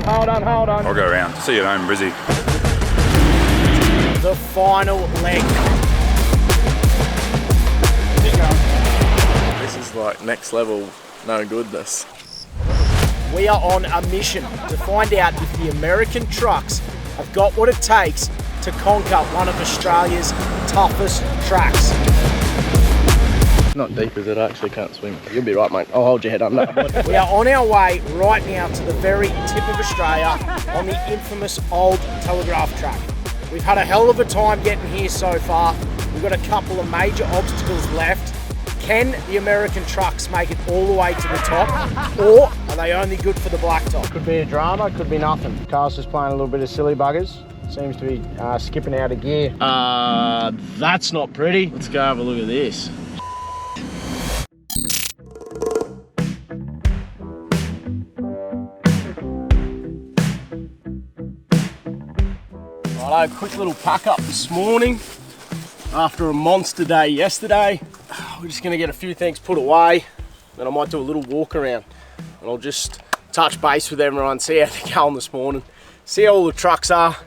I'll go around. See you at home, Brizzy. The final leg. This is like next level no goodness. We are on a mission to find out if the American trucks have got what it takes to conquer one of Australia's toughest tracks. Not deep as it, I actually can't swim. You'll be right, mate. I'll hold your head under. We are on our way right now to the very tip of Australia on the infamous old telegraph track. We've had a hell of a time getting here so far. We've got a couple of major obstacles left. Can the American trucks make it all the way to the top, or are they only good for the blacktop? Could be a drama, could be nothing. Car's just playing a little bit of silly buggers. Seems to be skipping out of gear. That's not pretty. Let's go have a look at this. Righto, quick little pack up this morning after a monster day yesterday. We're just going to get a few things put away, then I might do a little walk around and I'll just touch base with everyone, see how they're going this morning, see how all the trucks are.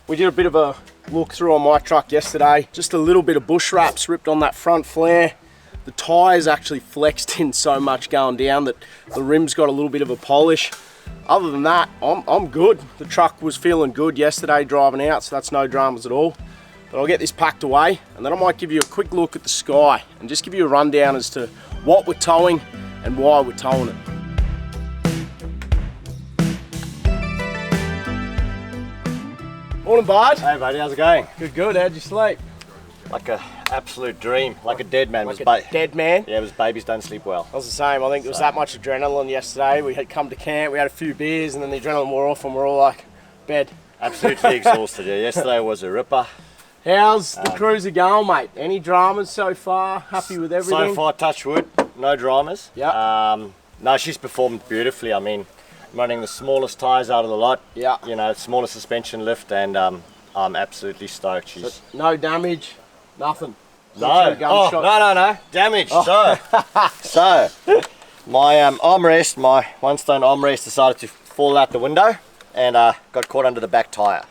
We did a bit of a look through on my truck yesterday, just a little bit of bush wraps ripped on that front flare. The tyres actually flexed in so much going down that the rim's got a little bit of a polish. Other than that, I'm good. The truck was feeling good yesterday driving out, so that's no dramas at all. But I'll get this packed away and then I might give you a quick look at the sky and just give you a rundown as to what we're towing and why we're towing it. Morning, bud. Hey buddy, how's it going? Good, good. How'd you sleep? Like an absolute dream, like a dead man. Like a dead man? Yeah, it was babies don't sleep well. I was the same. I think there was that much adrenaline yesterday. We had come to camp, we had a few beers and then the adrenaline wore off and we're all like, bed. Absolutely exhausted. Yeah, yesterday was a ripper. How's the cruiser going, mate? Any dramas so far? Happy with everything? So far, touch wood, no dramas. Yeah. No, she's performed beautifully. I mean, running the smallest tyres out of the lot. Yeah. You know, smaller suspension lift, and I'm absolutely stoked. She's no damage, nothing. no. No. Damage. Oh. So my armrest, my 1-stone armrest, decided to fall out the window and got caught under the back tyre.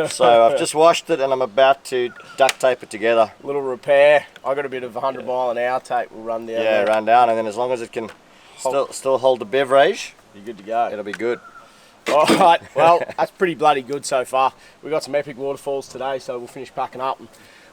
So I've just washed it and I'm about to duct tape it together. Little repair. I got a bit of 100 mile an hour tape. Will run down. Yeah, there. run down, and then as long as it can still hold the beverage, you're good to go. It'll be good. All right. Well, that's pretty bloody good so far. We got some epic waterfalls today, so we'll finish packing up and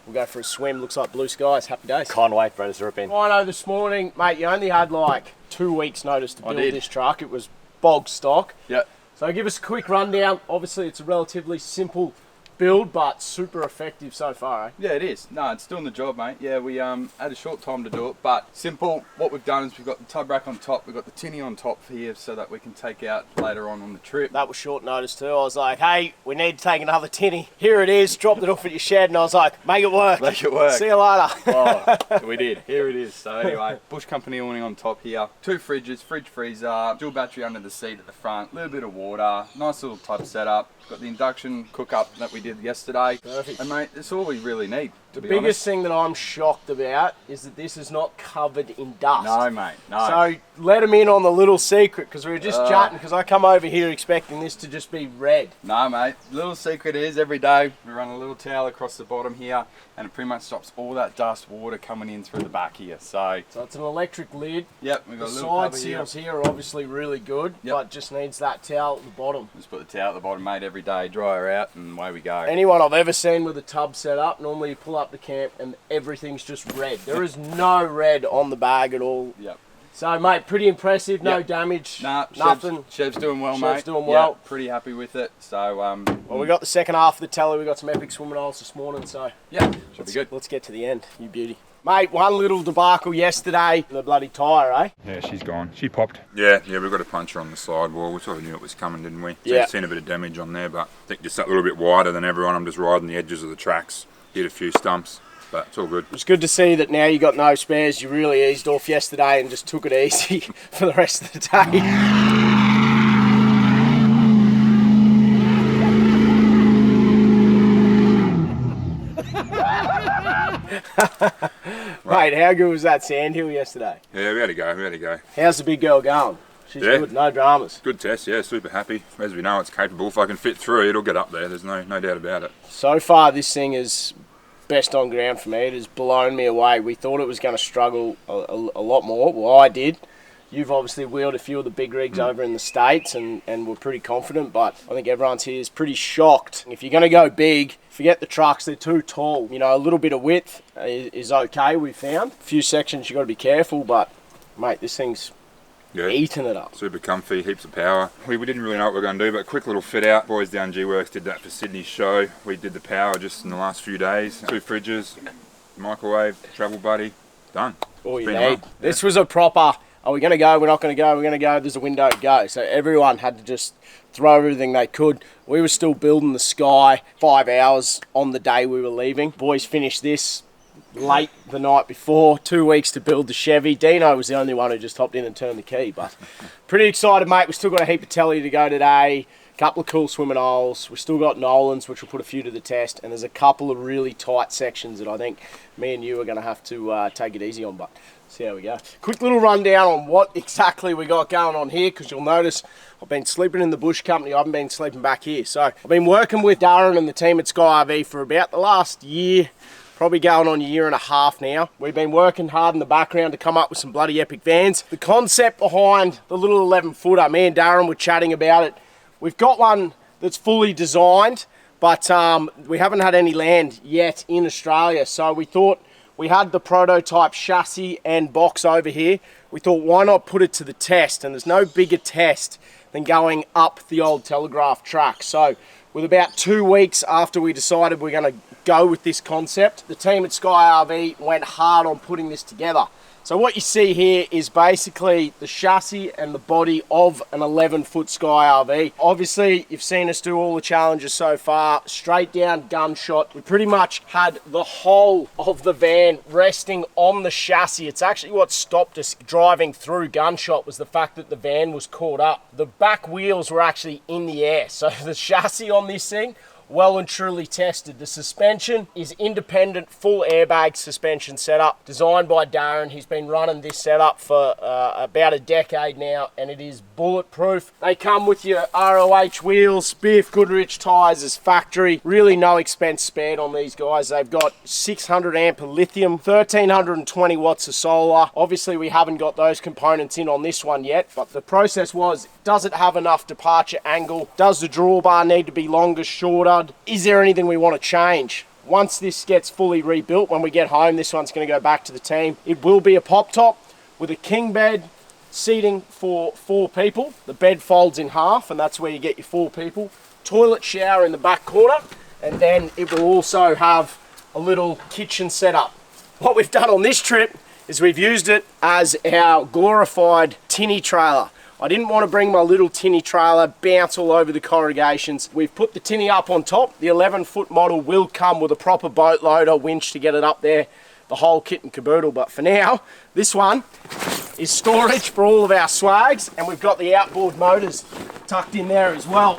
we'll go for a swim. Looks like blue skies. Happy days. Can't wait, bro. It's ripping. I know this morning, mate. You only had like 2 weeks' notice to build this truck. It was bog stock. Yep. So give us a quick rundown. Obviously, it's a relatively simple build, but super effective so far, eh? Yeah, it is. No, it's doing the job, mate. Yeah, we had a short time to do it, but simple. What we've done is we've got the tub rack on top, we've got the tinny on top here so that we can take out later on the trip. That was short notice too. I was like, hey, we need to take another tinny. Here it is, dropped it off at your shed, and I was like, make it work. Make it work. See you later. Oh, we did. Here it is. So anyway, Bush Company awning on top here. 2 fridges, fridge freezer, dual battery under the seat at the front, a little bit of water, nice little tub setup. Got the induction cook up that we did yesterday. Perfect. And mate, that's all we really need. The biggest thing that I'm shocked about is that this is not covered in dust. No, mate, no. So let them in on the little secret, because we were just chatting, because I come over here expecting this to just be red. No, mate. Little secret is every day we run a little towel across the bottom here, and it pretty much stops all that dust water coming in through the back here. So it's an electric lid. Yep, we've got the a little side seals here are obviously really good, but just needs that towel at the bottom. Just put the towel at the bottom, mate, every day, dry her out, and away we go. Anyone I've ever seen with a tub set up, normally you pull up to camp and everything's just red. There is no red on the bag at all. Yep. So, mate, pretty impressive. No damage. Nah, nothing. Chev's doing well, mate. Chev's doing well. Yep, pretty happy with it. So, well, we got the second half of the telly. We got some epic swimming holes this morning. So, yeah, should be good. Let's get to the end. You beauty. Mate, one little debacle yesterday. The bloody tyre, eh? Yeah, she's gone. She popped. Yeah, we got a puncture on the sidewall. We sort of knew it was coming, didn't we? Yeah. Seen a bit of damage on there, but I think just that little bit wider than everyone. I'm just riding the edges of the tracks. Hit a few stumps, but it's all good. It's good to see that now you got no spares. You really eased off yesterday and just took it easy for the rest of the day. Mate, how good was that sandhill yesterday? Yeah, we had to go. How's the big girl going? She's good, no dramas. Good test, yeah, super happy. As we know, it's capable. If I can fit through, it'll get up there. There's no doubt about it. So far, this thing is best on ground for me. It has blown me away. We thought it was going to struggle a lot more. Well, I did. You've obviously wheeled a few of the big rigs over in the States and we're pretty confident, but I think everyone's here is pretty shocked. If you're going to go big, forget the trucks, they're too tall. You know, a little bit of width is okay, we've found. A few sections you've got to be careful, but mate, this thing's eating it up. Super comfy, heaps of power. We didn't really know what we were going to do, but quick little fit out. Boys down G-Works did that for Sydney's show. We did the power just in the last few days. 2 fridges, microwave, travel buddy, done. All you need. This was a proper, are we going to go, we're not going to go, we're going to go, there's a window to go. So everyone had to just throw everything they could. We were still building the Sky 5 hours on the day we were leaving. Boys finished this late the night before, 2 weeks to build the Chevy. Dino was the only one who just hopped in and turned the key, but pretty excited, mate. We've still got a heap of telly to go today, a couple of cool swimming holes. We've still got Nolans, which will put a few to the test, and there's a couple of really tight sections that I think me and you are going to have to take it easy on, but see how we go. Quick little rundown on what exactly we got going on here, because you'll notice I've been sleeping in the bush company. I haven't been sleeping back here. So I've been working with Darren and the team at Sky RV for about the last year, probably going on a year and a half now. We've been working hard in the background to come up with some bloody epic vans. The concept behind the little 11-footer, me and Darren were chatting about it. We've got one that's fully designed, but we haven't had any land yet in Australia. So we thought, we had the prototype chassis and box over here. We thought, why not put it to the test? And there's no bigger test than going up the old Telegraph track. So with about 2 weeks after we decided we're going to go with this concept, the team at Sky RV went hard on putting this together. So what you see here is basically the chassis and the body of an 11-foot Sky RV. Obviously, you've seen us do all the challenges so far, straight down gunshot. We pretty much had the whole of the van resting on the chassis. It's actually what stopped us driving through gunshot, was the fact that the van was caught up. The back wheels were actually in the air. So the chassis on this thing, well and truly tested. The suspension is independent, full airbag suspension setup, designed by Darren. He's been running this setup for about a decade now, and it is bulletproof. They come with your ROH wheels, Biff Goodrich tyres as factory. Really no expense spared on these guys. They've got 600 amp of lithium, 1320 watts of solar. Obviously we haven't got those components in on this one yet, but the process was, does it have enough departure angle? Does the drawbar need to be longer, shorter? Is there anything we want to change? Once this gets fully rebuilt, when we get home, this one's going to go back to the team. It will be a pop top with a king bed, seating for 4 people. The bed folds in half, and that's where you get your 4 people. Toilet shower in the back corner, and then it will also have a little kitchen setup. What we've done on this trip is we've used it as our glorified tinny trailer. I didn't want to bring my little tinny trailer, bounce all over the corrugations. We've put the tinny up on top. The 11-foot model will come with a proper boat loader, winch to get it up there, the whole kit and caboodle. But for now, this one is storage for all of our swags, and we've got the outboard motors tucked in there as well.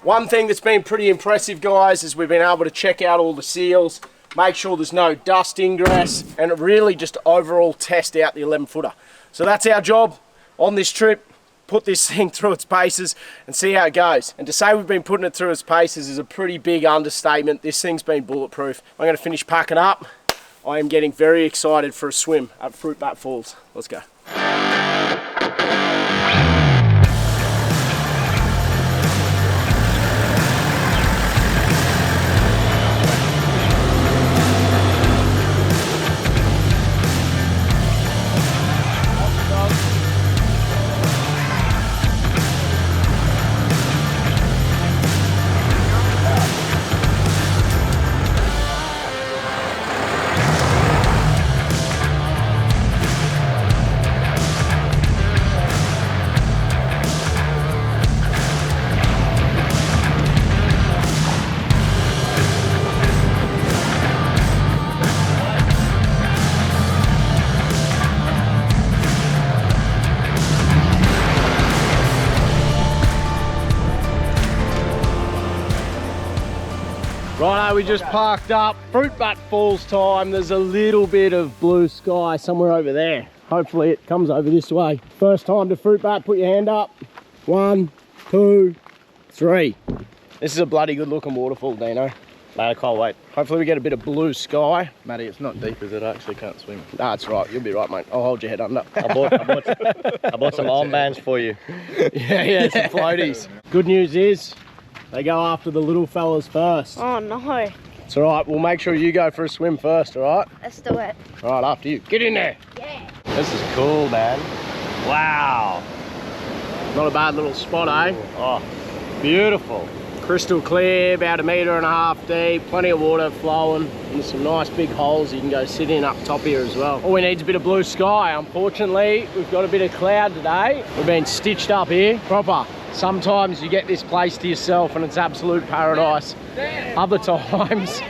One thing that's been pretty impressive, guys, is we've been able to check out all the seals, make sure there's no dust ingress, and really just overall test out the 11-footer. So that's our job on this trip. Put this thing through its paces and see how it goes. And to say we've been putting it through its paces is a pretty big understatement. This thing's been bulletproof. I'm going to finish packing up. I am getting very excited for a swim at Fruitbat Falls. Let's go. Righto, we just parked up. Fruitbat Falls time. There's a little bit of blue sky somewhere over there. Hopefully it comes over this way. First time to fruit bat, put your hand up. 1, 2, 3. This is a bloody good looking waterfall, Dino. Man, I can't wait. Hopefully we get a bit of blue sky. Matty, it's not deep as it actually can't swim. Nah, that's right. You'll be right, mate. I'll hold your head under. I bought some armbands for you. yeah, some floaties. Good news is they go after the little fellas first. Oh no. It's all right. We'll make sure you go for a swim first, all right? Let's do it. All right, after you. Get in there. Yeah. This is cool, man. Wow. Not a bad little spot, eh? Oh, beautiful. Crystal clear, about 1.5 meters deep, plenty of water flowing, and some nice big holes you can go sit in up top here as well. All we need is a bit of blue sky. Unfortunately, we've got a bit of cloud today. We've been stitched up here, proper. Sometimes you get this place to yourself and it's absolute paradise. Other times,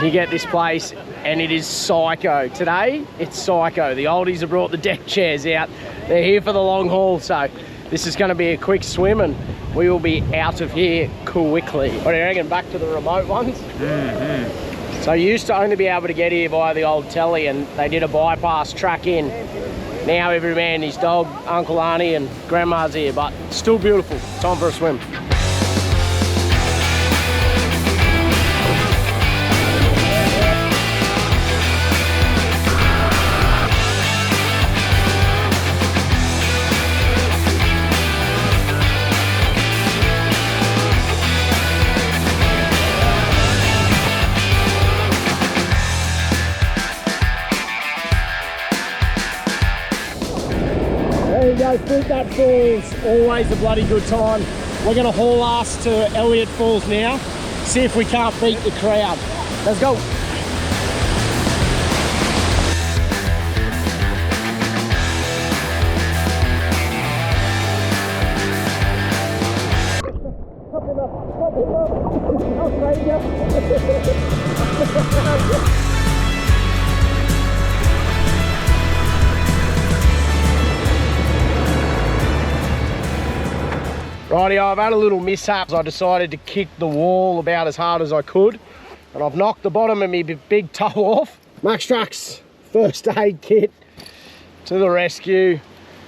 you get this place and it is psycho. Today, it's psycho. The oldies have brought the deck chairs out. They're here for the long haul, so this is going to be a quick swim and we will be out of here quickly. What do you reckon? Back to the remote ones? Mm-hmm. So you used to only be able to get here via the old telly and they did a bypass track in. Now every man, his dog, uncle, auntie and grandma's here, but still beautiful. Time for a swim. There you go, Punsand Falls, always a bloody good time. We're gonna haul ass to Elliot Falls now, see if we can't beat the crowd. Let's go. Rightio, I've had a little mishap. I decided to kick the wall about as hard as I could and I've knocked the bottom of my big toe off. Max Trucks first aid kit to the rescue.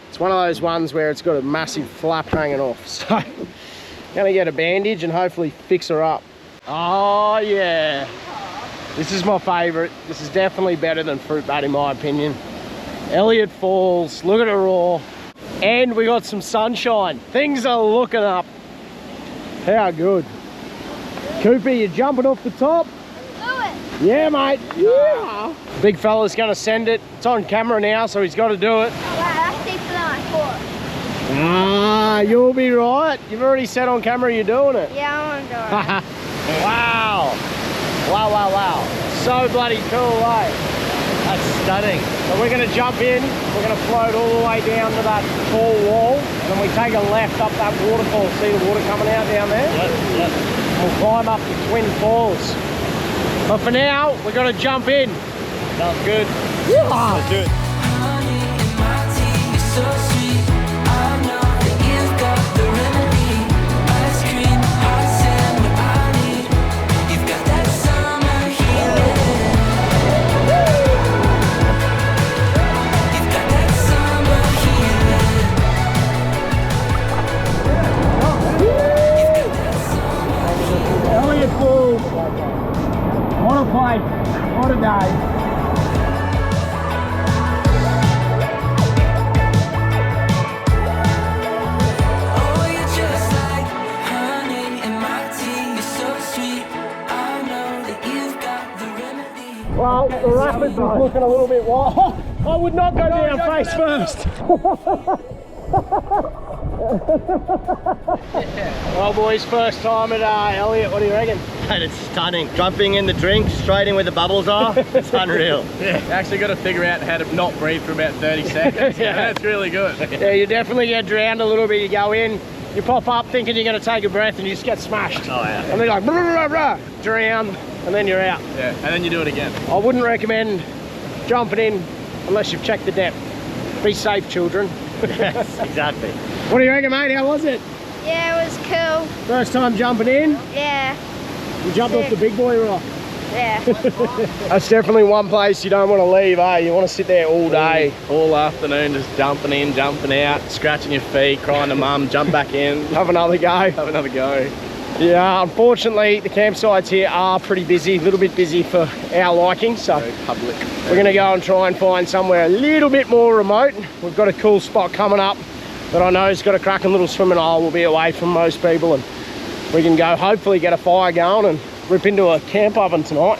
It's one of those ones where it's got a massive flap hanging off. So I'm gonna get a bandage and hopefully fix her up. Oh yeah, this is my favorite. This is definitely better than fruit bat in my opinion. Elliot Falls, look at it all. And we got some sunshine. Things are looking up. How good. Cooper, you jumping off the top? Do it. Yeah, mate. Yeah. Big fella's gonna send it. It's on camera now, so he's got to do it. Wow, that's deeper than I thought. Ah, you'll be right. You've already said on camera you're doing it. Yeah, I want to do it. Wow. Wow, wow, wow. So bloody cool, eh? That's stunning. So we're gonna jump in, we're gonna float all the way down to that tall wall, and then we take a left up that waterfall. See the water coming out down there? Yep. We'll climb up the Twin Falls. But for now, we're gonna jump in. Sounds good. Yeah. Let's do it. Elliot Falls. What a place, what a day. Well, the rapids is looking a little bit wild. I would not go down face first. Well, boys, first time at Elliot, what do you reckon? And it's stunning. Jumping in the drink, straight in where the bubbles are, it's unreal. Yeah, you actually got to figure out how to not breathe for about 30 seconds. Yeah, that's really good. Yeah, you definitely get drowned a little bit. You go in, you pop up thinking you're going to take a breath and you just get smashed. Oh yeah. And then you're like, brr, brr, brr, drown, and then you're out. Yeah, and then you do it again. I wouldn't recommend jumping in unless you've checked the depth. Be safe, children. Yes, exactly. What do you reckon, mate? How was it? Yeah, it was cool. First time jumping in? Yeah. You jumped off the big boy rock. Yeah. That's definitely one place you don't want to leave, eh? You want to sit there all day. All afternoon, just jumping in, jumping out, scratching your feet, crying to mum, jump back in, Have another go. have another go. Yeah, unfortunately, the campsites here are pretty busy, a little bit busy for our liking, so Very public. we're going to go and try and find somewhere a little bit more remote. We've got a cool spot coming up that I know has got a cracking little swimming hole. We'll be away from most people and we can go hopefully get a fire going and rip into a camp oven tonight.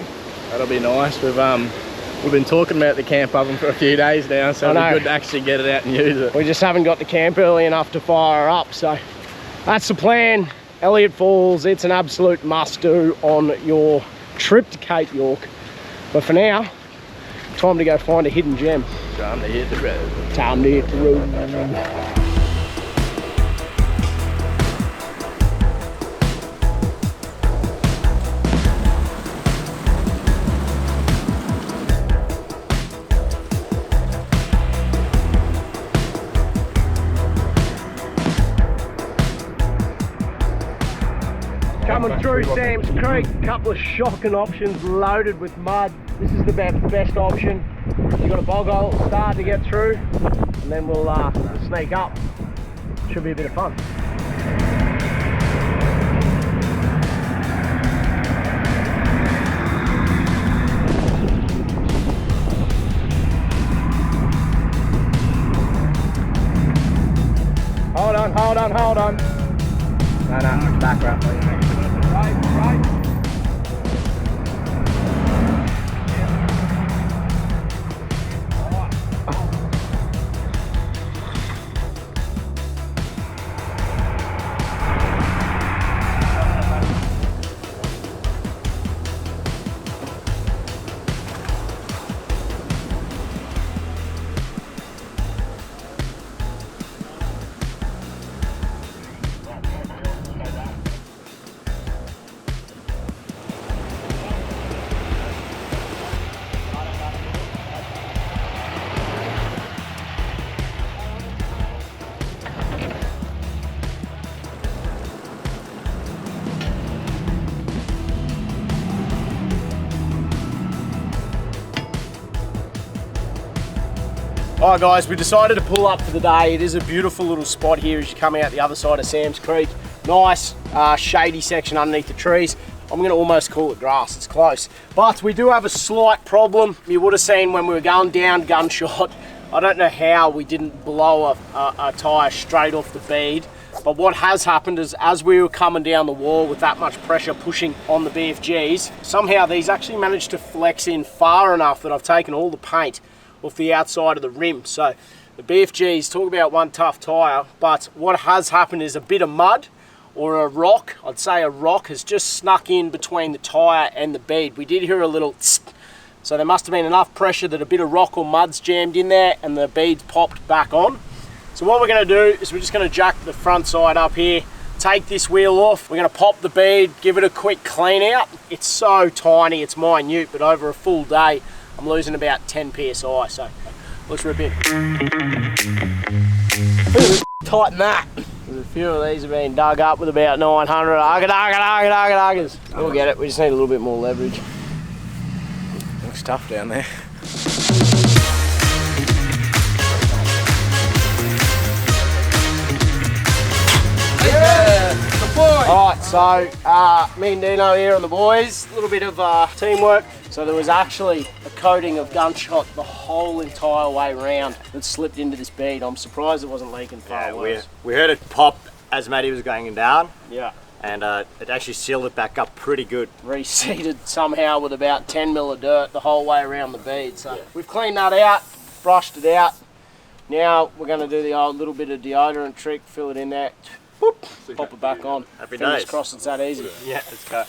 That'll be nice. We've been talking about the camp oven for a few days now, so it'll be good to actually get it out and use it. We just haven't got the camp early enough to fire up, so that's the plan. Elliot Falls, it's an absolute must-do on your trip to Cape York. But for now, time to go find a hidden gem. Time to hit the road. Time to hit the road. Coming through Sam's Creek, a couple of shocking options loaded with mud. This is the best option. You've got a bog hole at the start to get through, and then we'll sneak up. Should be a bit of fun. Hold on, hold on, hold on. No, back up. Right. Alright guys, we decided to pull up for the day. It is a beautiful little spot here as you come out the other side of Sam's Creek. Nice shady section underneath the trees. I'm going to almost call it grass, it's close. But we do have a slight problem. You would have seen when we were going down Gunshot, I don't know how we didn't blow a tyre straight off the bead. But what has happened is as we were coming down the wall with that much pressure pushing on the BFGs, somehow these actually managed to flex in far enough that I've taken all the paint off the outside of the rim. So the BFGs, talk about one tough tyre, but what has happened is a bit of mud or a rock, I'd say a rock, has just snuck in between the tyre and the bead. We did hear a little tsk, so there must have been enough pressure that a bit of rock or mud's jammed in there and the beads popped back on. So what we're going to do is we're just going to jack the front side up here, take this wheel off, we're going to pop the bead, give it a quick clean out. It's so tiny, it's minute, but over a full day I'm losing about 10 psi, so let's rip in. Tighten that. There's a few of these have been dug up with about 900 uggers. We'll get it, we just need a little bit more leverage. Looks tough down there. Alright, so me and Dino here and the boys, a little bit of teamwork. So there was actually a coating of Gunshot the whole entire way round that slipped into this bead. I'm surprised it wasn't leaking far worse. We heard it pop as Matty was going down. Yeah. And it actually sealed it back up pretty good. Reseated somehow with about 10 mil of dirt the whole way around the bead. So we've cleaned that out, brushed it out. Now we're going to do the old little bit of deodorant trick, fill it in there. Whoop, pop it back on. Happy Fingers days. crossed it's that easy. Yeah, let's go.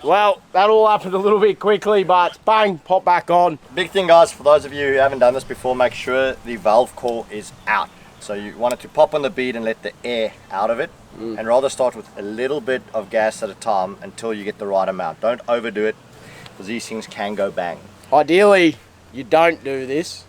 Well, that all happened a little bit quickly, but bang, pop back on. Big thing, guys, for those of you who haven't done this before, make sure the valve core is out. So you want it to pop on the bead and let the air out of it, and rather start with a little bit of gas at a time until you get the right amount. Don't overdo it, because these things can go bang. Ideally, you don't do this.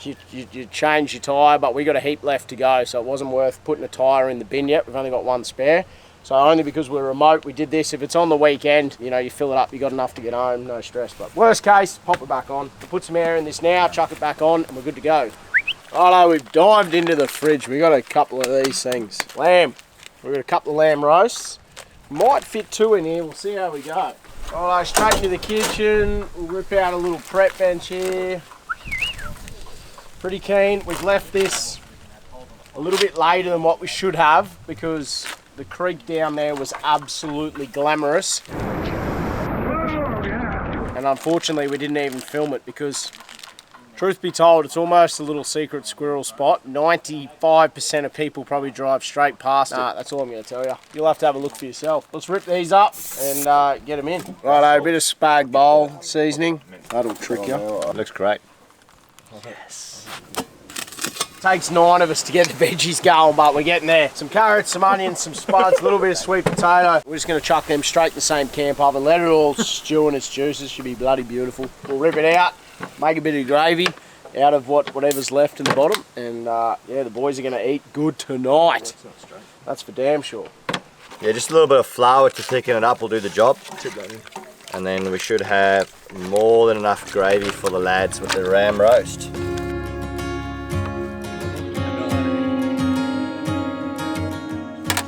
You change your tyre, but we got a heap left to go, so it wasn't worth putting a tyre in the bin yet. We've only got one spare. So only because we're remote, we did this. If it's on the weekend, you know, you fill it up, you got enough to get home, no stress. But worst case, pop it back on. We'll put some air in this now, chuck it back on, and we're good to go. Righto, we've dived into the fridge. We got a couple of these things. Lamb. We've got a couple of lamb roasts. Might fit 2 in here, we'll see how we go. Righto, straight into the kitchen. We'll rip out a little prep bench here. Pretty keen. We've left this a little bit later than what we should have because the creek down there was absolutely glamorous. And unfortunately we didn't even film it because, truth be told, it's almost a little secret squirrel spot. 95% of people probably drive straight past it. That's all I'm going to tell you. You'll have to have a look for yourself. Let's rip these up and get them in. Righto, a bit of spag bowl seasoning. That'll trick you. Looks great. Yes. Takes 9 of us to get the veggies going, but we're getting there. Some carrots, some onions, some spuds, a little bit of sweet potato. We're just going to chuck them straight in the same camp oven, let it all stew in its juices. Should be bloody beautiful. We'll rip it out, make a bit of gravy out of whatever's left in the bottom, and yeah, the boys are going to eat good tonight. That's for damn sure. Yeah, just a little bit of flour to thicken it up will do the job. And then we should have more than enough gravy for the lads with the ram roast.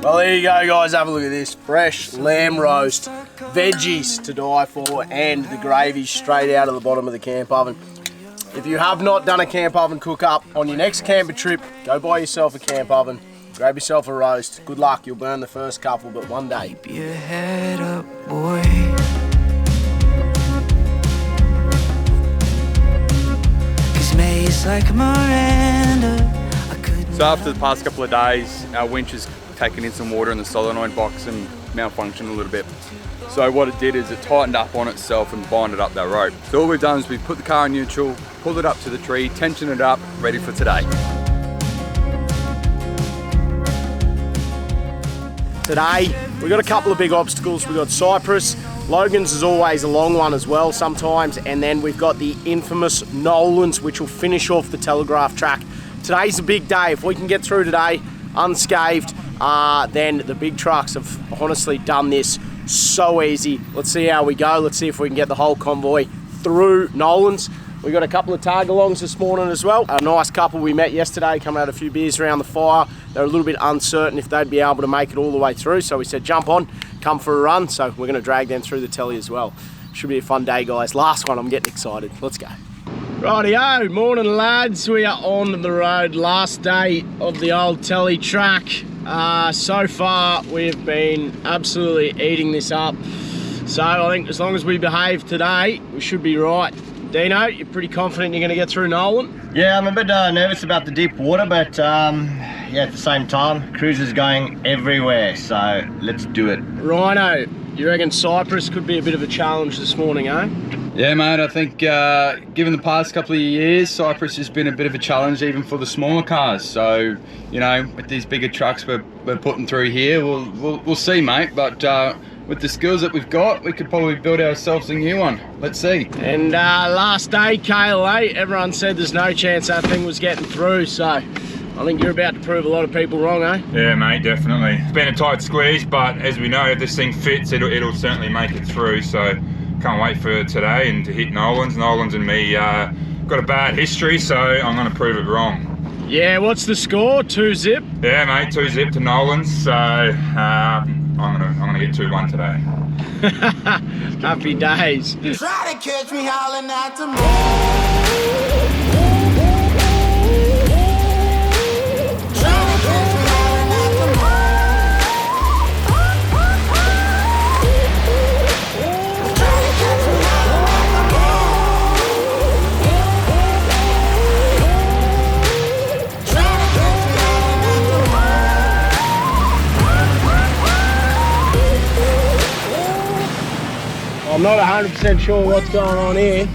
Well, there you go, guys. Have a look at this. Fresh lamb roast, veggies to die for, and the gravy straight out of the bottom of the camp oven. If you have not done a camp oven cook-up, on your next camping trip, go buy yourself a camp oven, grab yourself a roast. Good luck. You'll burn the first couple, but one day. Keep your head up, boy. 'Cause May's like Miranda. So after the past couple of days, our winch has taken in some water in the solenoid box and malfunctioned a little bit. So what it did is it tightened up on itself and binded up that rope. So all we've done is we've put the car in neutral, pulled it up to the tree, tensioned it up, ready for today. Today, we've got a couple of big obstacles. We've got Cypress, Logan's is always a long one as well sometimes, and then we've got the infamous Nolans, which will finish off the telegraph track. Today's a big day. If we can get through today unscathed, then the big trucks have honestly done this so easy. Let's see how we go. Let's see if we can get the whole convoy through Nolans. We got a couple of tag-alongs this morning as well. A nice couple we met yesterday, come out a few beers around the fire. They're a little bit uncertain if they'd be able to make it all the way through, so we said jump on, come for a run. So we're going to drag them through the telly as well. Should be a fun day, guys. Last one, I'm getting excited. Let's go. Rightio, morning lads. We are on the road, last day of the old telly track. So far we've been absolutely eating this up. So I think as long as we behave today, we should be right. Dino, you're pretty confident you're going to get through Nolan? Yeah, I'm a bit nervous about the deep water, but yeah, at the same time, cruise is going everywhere, so let's do it. Rhino, you reckon Cypress could be a bit of a challenge this morning, eh? Yeah, mate, I think given the past couple of years, Cypress has been a bit of a challenge even for the smaller cars. So, you know, with these bigger trucks we're putting through here, we'll see, mate. But with the skills that we've got, we could probably build ourselves a new one. Let's see. And last day, KLA, everyone said there's no chance that thing was getting through. So I think you're about to prove a lot of people wrong, eh? Yeah, mate, definitely. It's been a tight squeeze, but as we know, if this thing fits, it'll certainly make it through. So can't wait for today and to hit Nolans. Nolans and me got a bad history, so I'm going to prove it wrong. Yeah, what's the score? 2-zip? Yeah, mate, 2-zip to Nolans. So I'm gonna get 2-1 today. Happy days. Try to catch me howling at the moon. I'm not 100% sure what's going on here.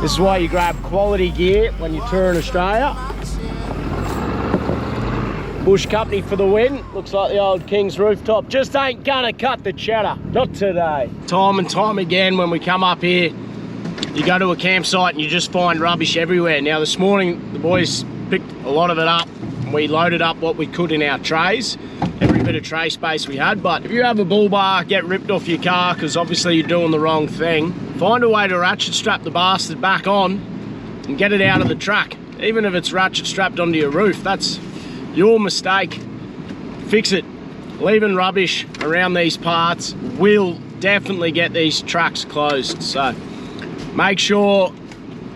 This is why you grab quality gear when you tour in Australia. Bush Company for the win. Looks like the old King's rooftop. Just ain't gonna cut the cheddar. Not today. Time and time again when we come up here, you go to a campsite and you just find rubbish everywhere. Now this morning, the boys picked a lot of it up. We loaded up what we could in our trays. Every bit bit of tray space we had. But if you have a bull bar get ripped off your car because obviously you're doing the wrong thing, find a way to ratchet strap the bastard back on and get it out of the truck. Even if it's ratchet strapped onto your roof, that's your mistake. Fix it. Leaving rubbish around these parts will definitely get these trucks closed. So make sure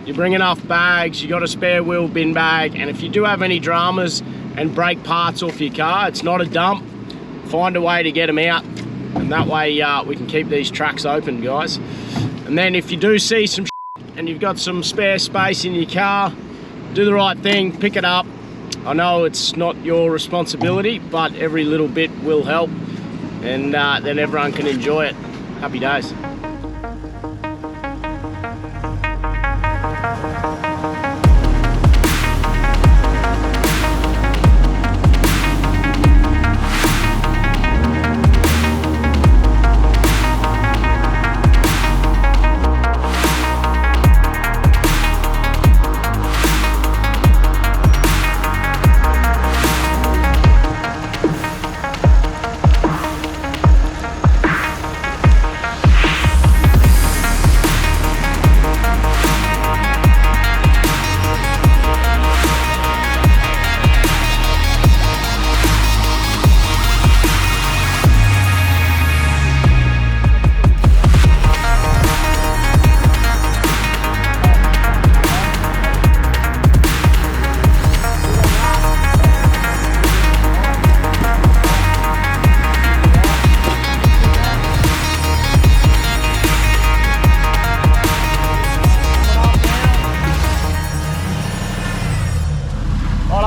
you bring enough bags, you got a spare wheel bin bag, and if you do have any dramas and break parts off your car, it's not a dump. Find a way to get them out, and that way we can keep these trucks open, guys. And then if you do see some shit and you've got some spare space in your car, do the right thing, pick it up. I know it's not your responsibility, but every little bit will help, and then everyone can enjoy it. Happy days.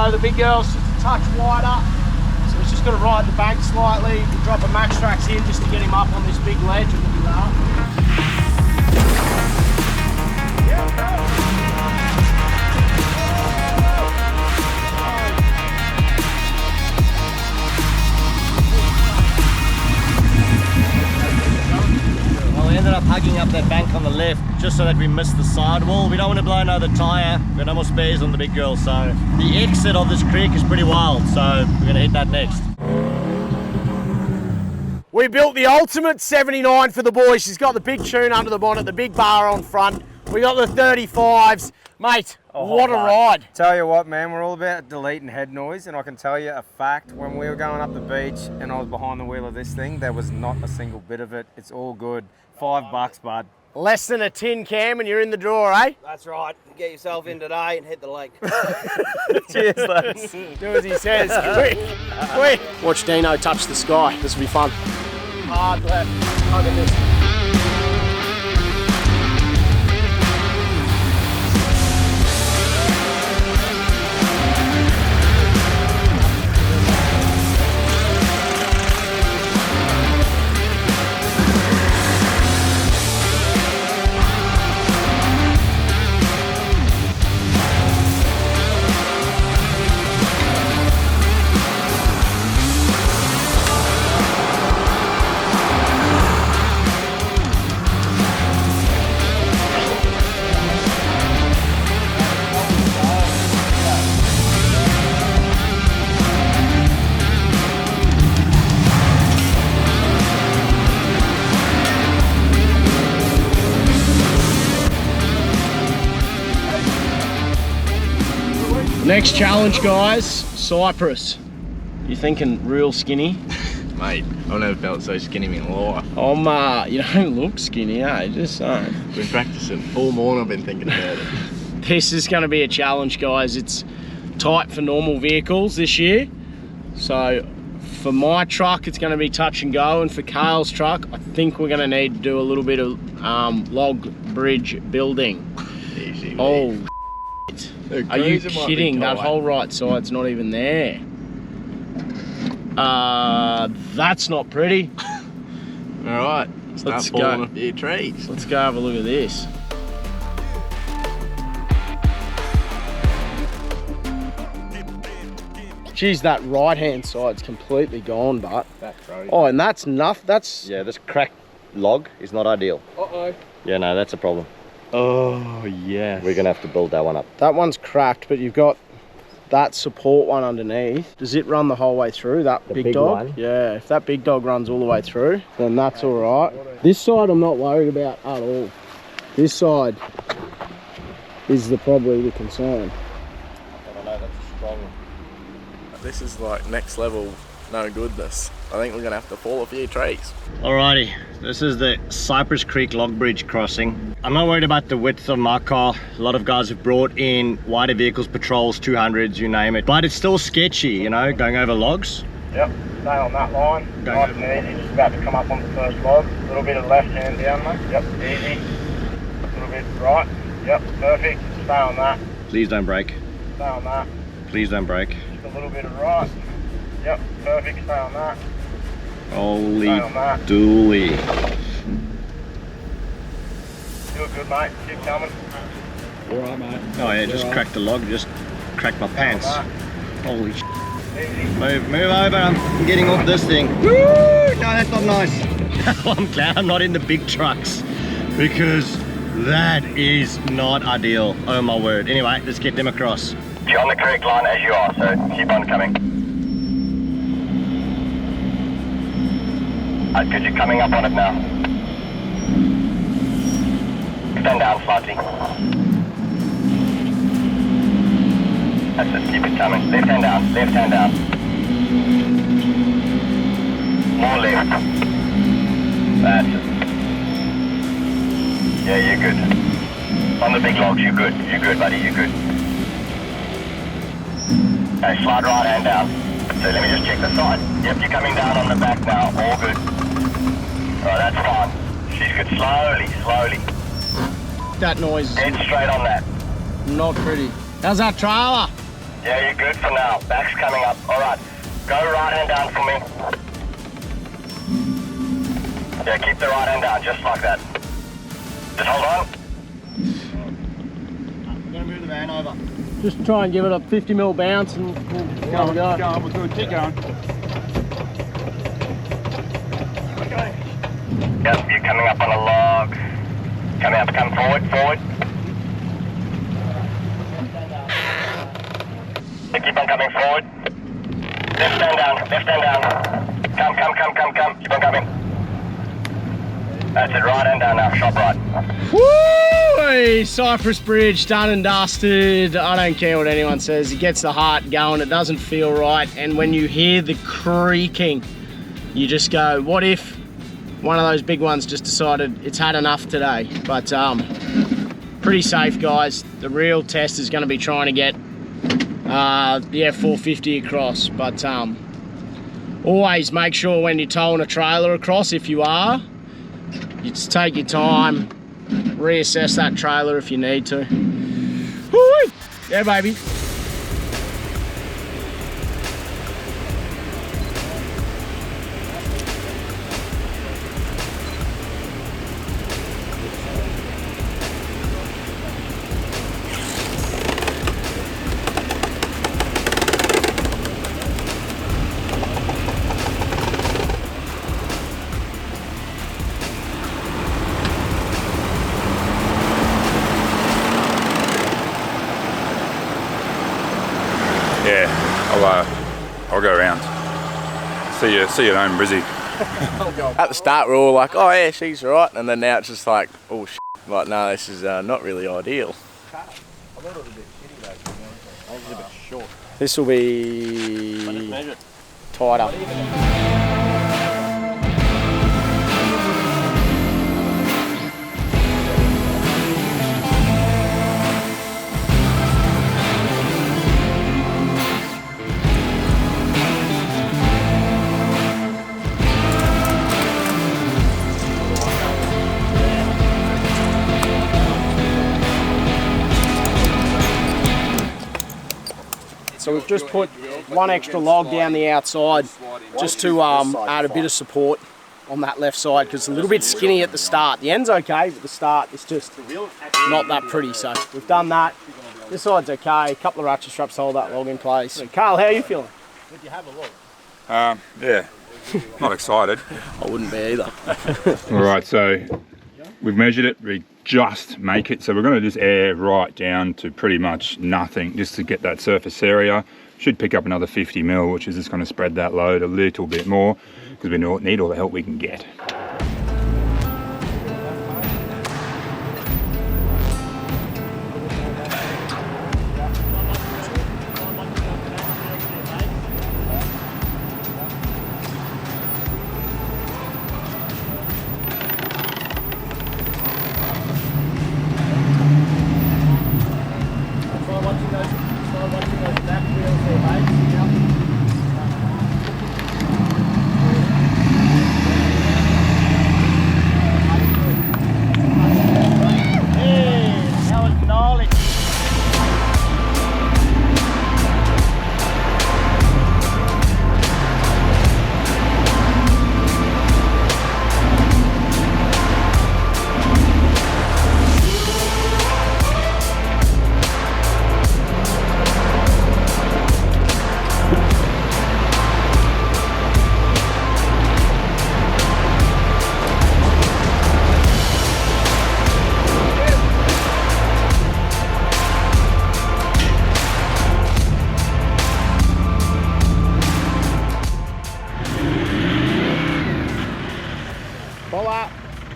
The big girl's just a touch wider, so it's just got to ride the bank slightly. We'll drop a max tracks in just to get him up on this big ledge and we'll be Well, we ended up hugging up that bank on the left just so that we missed the sidewall. We don't want to blow another tyre. We've got no more spares on the big girl, so the exit of this creek is pretty wild, so we're going to hit that next. We built the ultimate 79 for the boys. She's got the big tune under the bonnet, the big bar on front. We got the 35s. Mate, what a ride. Tell you what, man, we're all about deleting head noise, and I can tell you a fact. When we were going up the beach and I was behind the wheel of this thing, there was not a single bit of it. It's all good. $5, bud. Less than a tin cam and you're in the drawer, eh? That's right. Get yourself in today and hit the lake. Cheers, lads. Do as he says. Quick, quick. Watch Dino touch the sky. This will be fun. Hard left. Look at this. Next challenge, guys, Cypress. You thinking real skinny? Mate, I've never felt so skinny in my life. You don't look skinny, eh? Just saying. Been practicing all morning, I've been thinking about it. This is going to be a challenge, guys. It's tight for normal vehicles this year. So for my truck, it's going to be touch and go. And for Kale's truck, I think we're going to need to do a little bit of log bridge building. Easy. Oh, are you kidding? That whole right side's not even there. That's not pretty. Alright, start falling off your trees. Let's go have a look at this. Geez, that right hand side's completely gone, but. That's right. Oh, and that's enough. That's. Yeah, this cracked log is not ideal. Uh-oh. Yeah, no, that's a problem. Oh, yes. We're going to have to build that one up. That one's cracked, but you've got that support one underneath, does it run the whole way through, that big dog? one? Yeah, if that big dog runs all the way through, then that's all right. This side I'm not worried about at all. This side is probably the concern. I don't know, that's a strong. This is like next level no goodness. I think we're gonna have to fall a few trees. Alrighty, this is the Cypress Creek Bridge Crossing. I'm not worried about the width of my car. A lot of guys have brought in wider vehicles, patrols, 200s, you name it. But it's still sketchy, you know, going over logs. Yep, stay on that line. Nice and easy, just about to come up on the first log. A little bit of left hand down, mate. Yep, easy. A little bit right. Yep, perfect. Stay on that. Please don't break. Stay on that. Please don't break. Just a little bit of right. Yep, perfect. Stay on that. Holy Stay on that. dooly. You're good, mate. Keep coming. Alright, mate. Oh yeah, just cracked the log, just cracked my pants. Holy sh**. Move over, I'm getting off this thing. Woo! No, that's not nice. I'm glad I'm not in the big trucks because that is not ideal. Oh my word. Anyway, let's get them across. You're on the correct line as you are, so keep on coming. Good, you're coming up on it now. Stand down slightly. That's it, keep it coming. Left hand down, left hand down. More left. That's it. Yeah, you're good. On the big logs, you're good. You're good, buddy, you're good. Okay, slide right hand down. So let me just check the side. Yep, you're coming down on the back now, all good. Alright, that's fine. She's good. Slowly, slowly. That noise. Dead straight on that. Not pretty. How's that trailer? Yeah, you're good for now. Back's coming up. Alright, go right hand down for me. Yeah, keep the right hand down, just like that. Just hold on. I'm gonna move the van over. Just try and give it a 50mm bounce and we'll go. We're good, keep going. Yep, you're coming up on a log. Coming up, come forward, forward. Yeah, keep on coming forward. Left stand down, left stand down. Come, keep on coming. That's it, right hand down now, shop right. Woo! Cypress Bridge, done and dusted. I don't care what anyone says. It gets the heart going, it doesn't feel right. And when you hear the creaking, you just go, what if one of those big ones just decided it's had enough today? But pretty safe, guys. The real test is going to be trying to get the F450 across. But always make sure when you're towing a trailer across, if you are, you just take your time, reassess that trailer if you need to. Woo! Yeah, baby. I'll go around. See you at home, Brizzy. At the start we're all like, oh yeah, she's right, and then now it's just like, oh shit, like no, this is not really ideal. This will be tighter. So we've just put one extra log down the outside just to add a bit of support on that left side because it's a little bit skinny at the start. The end's okay, but the start is just not that pretty. So we've done that. This side's okay. A couple of ratchet straps hold that log in place. So Carl, how are you feeling? Did you have a look? Yeah, not excited. I wouldn't be either. All right, so we've measured it. We just make it. So we're going to just air right down to pretty much nothing just to get that surface area. Should pick up another 50 mil, which is just going to spread that load a little bit more because we need all the help we can get.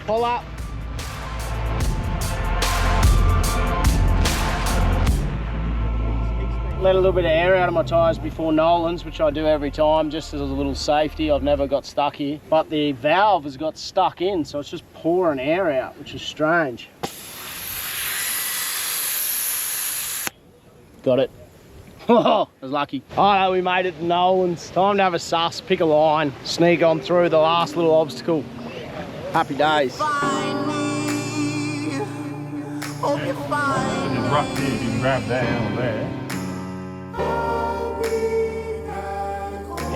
Pull up. Let a little bit of air out of my tyres before Nolans, which I do every time, just as a little safety. I've never got stuck here. But the valve has got stuck in, so it's just pouring air out, which is strange. Got it. Oh, I was lucky. Oh no, we made it to Nolans. Time to have a suss, pick a line, sneak on through the last little obstacle. Happy days. Right there, you can grab that out there.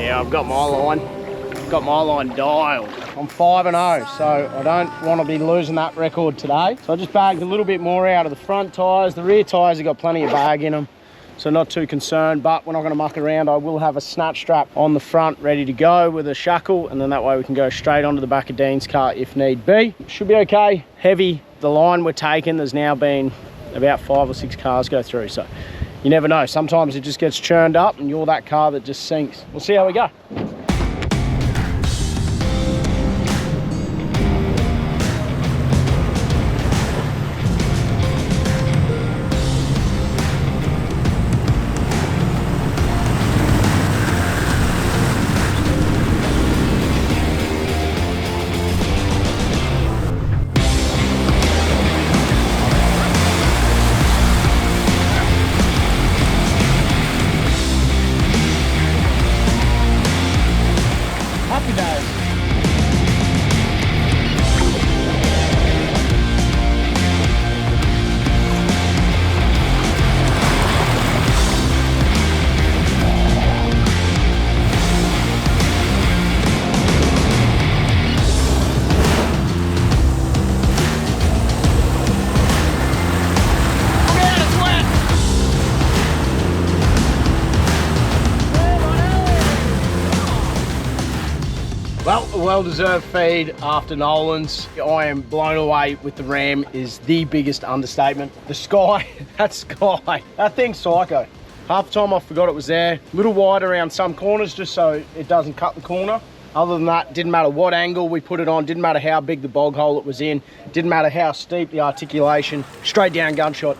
Yeah, I've got my line. Got my line dialed. I'm 5-0, so I don't want to be losing that record today. So I just bagged a little bit more out of the front tyres. The rear tyres have got plenty of bag in them, so not too concerned. But we're not going to muck around. I will have a snatch strap on the front ready to go with a shackle, and then that way we can go straight onto the back of Dean's car if need be. Should be okay. Heavy. The line we're taking, there's now been about 5 or 6 cars go through, so you never know. Sometimes it just gets churned up and you're that car that just sinks. We'll see how we go. Well, a well-deserved feed after Nolans. I am blown away with the Ram is the biggest understatement. The sky, that thing's psycho. Half the time I forgot it was there. A little wide around some corners just so it doesn't cut the corner. Other than that, didn't matter what angle we put it on, didn't matter how big the bog hole it was in, didn't matter how steep the articulation, straight down gunshot.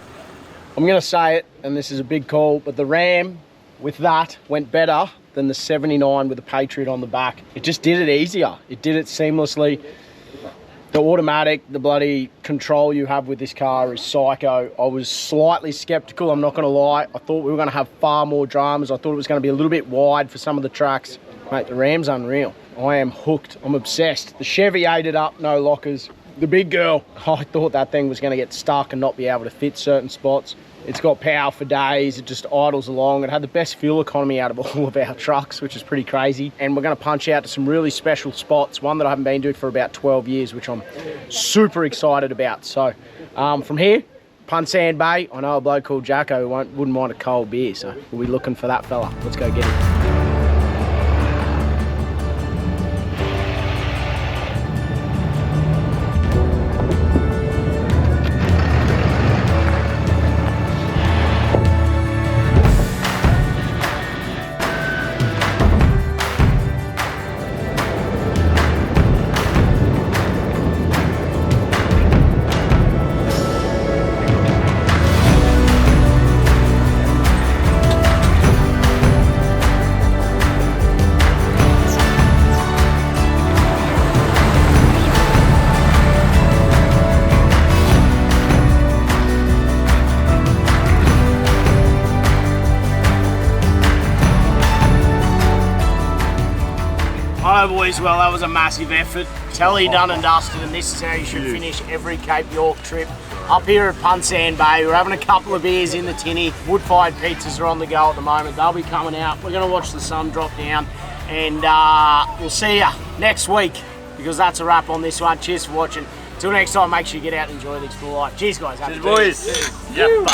I'm gonna say it, and this is a big call, but the Ram with that went better than the 79 with the Patriot on the back. It just did it easier. It did it seamlessly. The automatic, the bloody control you have with this car is psycho. I was slightly skeptical, I'm not gonna lie. I thought we were gonna have far more dramas. I thought it was gonna be a little bit wide for some of the tracks. Mate, the Ram's unreal. I am hooked, I'm obsessed. The Chevy ate it up, no lockers. The big girl, I thought that thing was gonna get stuck and not be able to fit certain spots. It's got power for days, it just idles along. It had the best fuel economy out of all of our trucks, which is pretty crazy. And we're gonna punch out to some really special spots, one that I haven't been to for about 12 years, which I'm super excited about. So from here, Punsand Bay, I know a bloke called Jacko who wouldn't mind a cold beer, so we'll be looking for that fella. Let's go get him. go, boys. Well, that was a massive effort. Telly done and dusted, and this is how you should finish every Cape York trip. Up here at Punsand Bay, we're having a couple of beers in the tinny. Wood-fired pizzas are on the go at the moment. They'll be coming out. We're going to watch the sun drop down, and we'll see you next week, because that's a wrap on this one. Cheers for watching. Till next time, make sure you get out and enjoy the Explore Life. Cheers, guys. Cheers, boys. Yep.